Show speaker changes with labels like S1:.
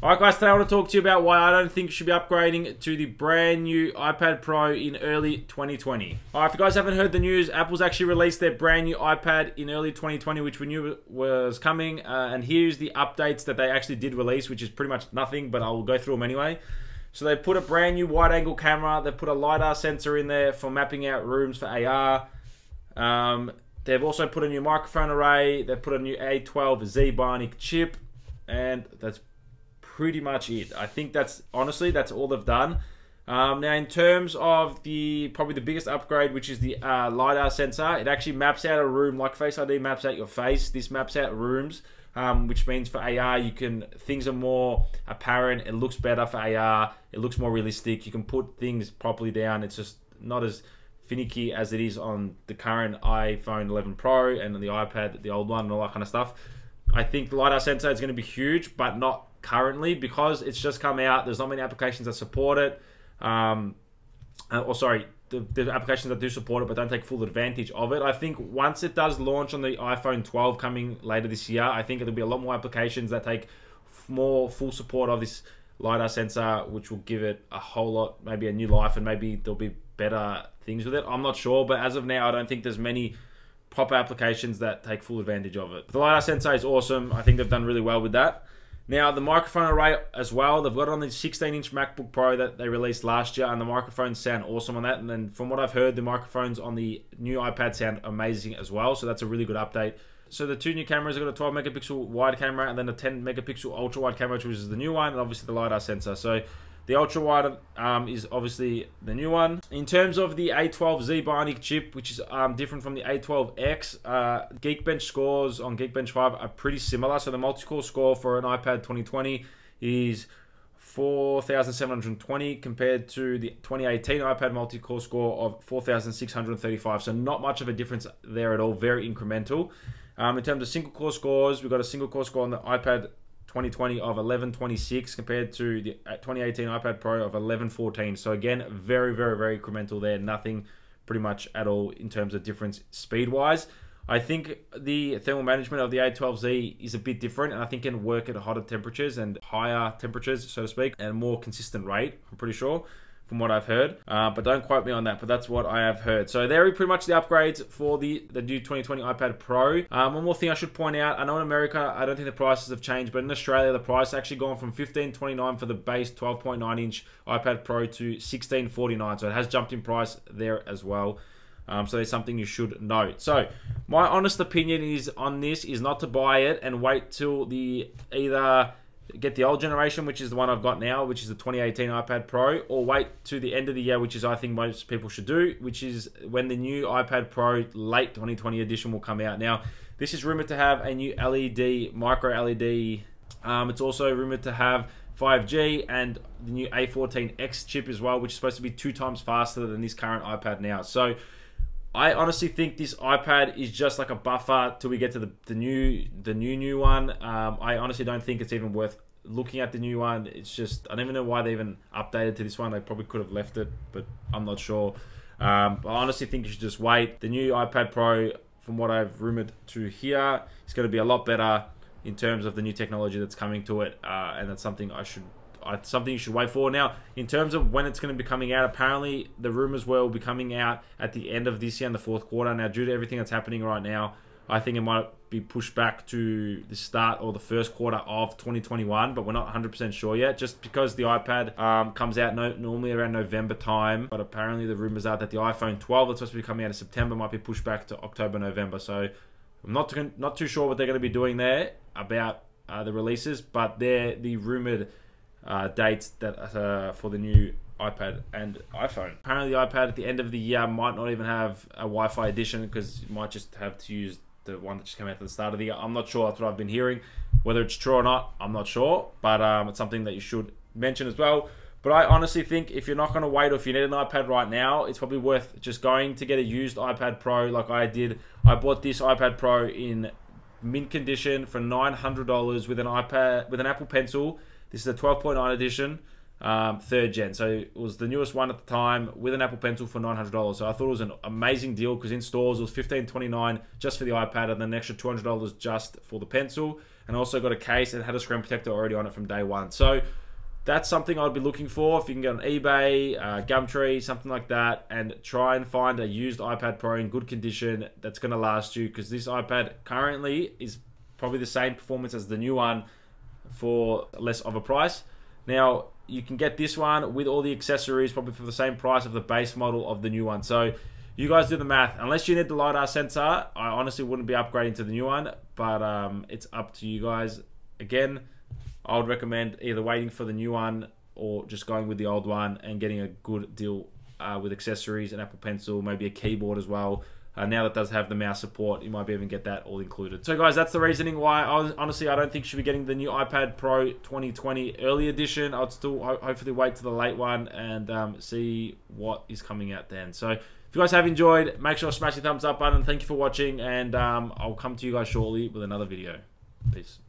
S1: Alright guys, today I want to talk to you about why I don't think you should be upgrading to the brand new iPad Pro in early 2020. Alright, if you guys haven't heard the news, Apple's actually released their brand new iPad in early 2020, which we knew was coming. And here's the updates that they actually did release, which is pretty much nothing, but I will go through them anyway. So they put a brand new wide-angle camera. They put a Lidar sensor in there for mapping out rooms for AR. They've also put a new microphone array. They've put a new A12Z Bionic chip. And that's pretty much it. I think that's all they've done. Now in terms of probably the biggest upgrade, which is the Lidar sensor, it actually maps out a room like Face ID maps out your face. This maps out rooms, which means for AR things are more apparent. It looks better for AR. It looks more realistic. You can put things properly down. It's just not as finicky as it is on the current iPhone 11 Pro and the iPad, the old one, and all that kind of stuff. I think the Lidar sensor is going to be huge, but not currently because it's just come out. There's not many applications that support it. The applications that do support it but don't take full advantage of it. I think once it does launch on the iPhone 12 coming later this year, I think there'll be a lot more applications that take more full support of this Lidar sensor, which will give it a whole lot, maybe a new life, and maybe there'll be better things with it. I'm not sure, but as of now, I don't think there's many proper applications that take full advantage of it. But the Lidar sensor is awesome. I think they've done really well with that. Now, the microphone array as well, they've got it on the 16-inch MacBook Pro that they released last year, and the microphones sound awesome on that. And then from what I've heard, the microphones on the new iPad sound amazing as well, so that's a really good update. So the two new cameras, they've got a 12 megapixel wide camera and then a 10 megapixel ultra wide camera, which is the new one, and obviously the Lidar sensor. So the ultra wide is obviously the new one. In terms of the A12Z Bionic chip, which is different from the A12X, Geekbench scores on Geekbench 5 are pretty similar. So the multi-core score for an iPad 2020 is 4,720 compared to the 2018 iPad multi-core score of 4,635. So not much of a difference there at all, very incremental. In terms of single-core scores, we've got a single-core score on the iPad 2020 of 1126 compared to the 2018 iPad Pro of 1114. So again, very, very, very incremental there. Nothing pretty much at all in terms of difference speed-wise. I think the thermal management of the A12Z is a bit different, and I think it can work at hotter temperatures and higher temperatures, so to speak, and a more consistent rate, I'm pretty sure, from what I've heard. But don't quote me on that, but that's what I have heard. So they're pretty much the upgrades for the new 2020 iPad Pro. One more thing I should point out, I know in America, I don't think the prices have changed, but in Australia, the price has actually gone from $15.29 for the base 12.9-inch iPad Pro to $16.49. So it has jumped in price there as well. So there's something you should note. So my honest opinion is on this is not to buy it and wait till either get the old generation, which is the one I've got now, which is the 2018 iPad Pro, or wait to the end of the year, which is I think most people should do, which is when the new iPad Pro late 2020 edition will come out. Now, this is rumored to have a new LED, micro LED. It's also rumored to have 5G and the new A14X chip as well, which is supposed to be 2 times faster than this current iPad now. So I honestly think this iPad is just like a buffer till we get to the new one. I honestly don't think it's even worth looking at the new one. It's just, I don't even know why they even updated to this one. They probably could have left it, but I'm not sure. I honestly think you should just wait. The new iPad Pro, from what I've rumored to hear, is going to be a lot better in terms of the new technology that's coming to it, and that's something something you should wait for. Now, in terms of when it's going to be coming out, apparently the rumors will be coming out at the end of this year in the 4th quarter. Now, due to everything that's happening right now, I think it might be pushed back to the start or the 1st quarter of 2021, but we're not 100% sure yet, just because the iPad comes out normally around November time, but apparently the rumors are that the iPhone 12 that's supposed to be coming out in September might be pushed back to October, November. So I'm not too sure what they're going to be doing there about the releases, but they're the rumored dates that for the new iPad and iPhone. Apparently the iPad at the end of the year might not even have a Wi-Fi edition, because you might just have to use the one that just came out at the start of the year. I'm not sure. That's what I've been hearing. Whether it's true or not, I'm not sure, but it's something that you should mention as well. But I honestly think if you're not going to wait, or if you need an iPad right now, it's probably worth just going to get a used iPad Pro like I did. I bought this iPad Pro in mint condition for $900 with an Apple Pencil. This is a 12.9 edition, 3rd gen. So it was the newest one at the time with an Apple Pencil for $900. So I thought it was an amazing deal, because in stores it was $15.29 just for the iPad and then an extra $200 just for the pencil. and also got a case and had a screen protector already on it from day one. So that's something I'd be looking for. If you can get on eBay, Gumtree, something like that, and try and find a used iPad Pro in good condition that's going to last you, because this iPad currently is probably the same performance as the new one for less of a price. Now, you can get this one with all the accessories probably for the same price of the base model of the new one. So you guys do the math. Unless you need the Lidar sensor, I honestly wouldn't be upgrading to the new one, but it's up to you guys. Again, I would recommend either waiting for the new one or just going with the old one and getting a good deal with accessories, an Apple Pencil, maybe a keyboard as well. Now that does have the mouse support, you might be able to get that all included. So guys, that's the reasoning why honestly I don't think you should be getting the new iPad Pro 2020 early edition. I'd still hopefully wait to the late one and see what is coming out then. So if you guys have enjoyed, make sure to smash the thumbs up button. Thank you for watching, and I'll come to you guys shortly with another video. Peace.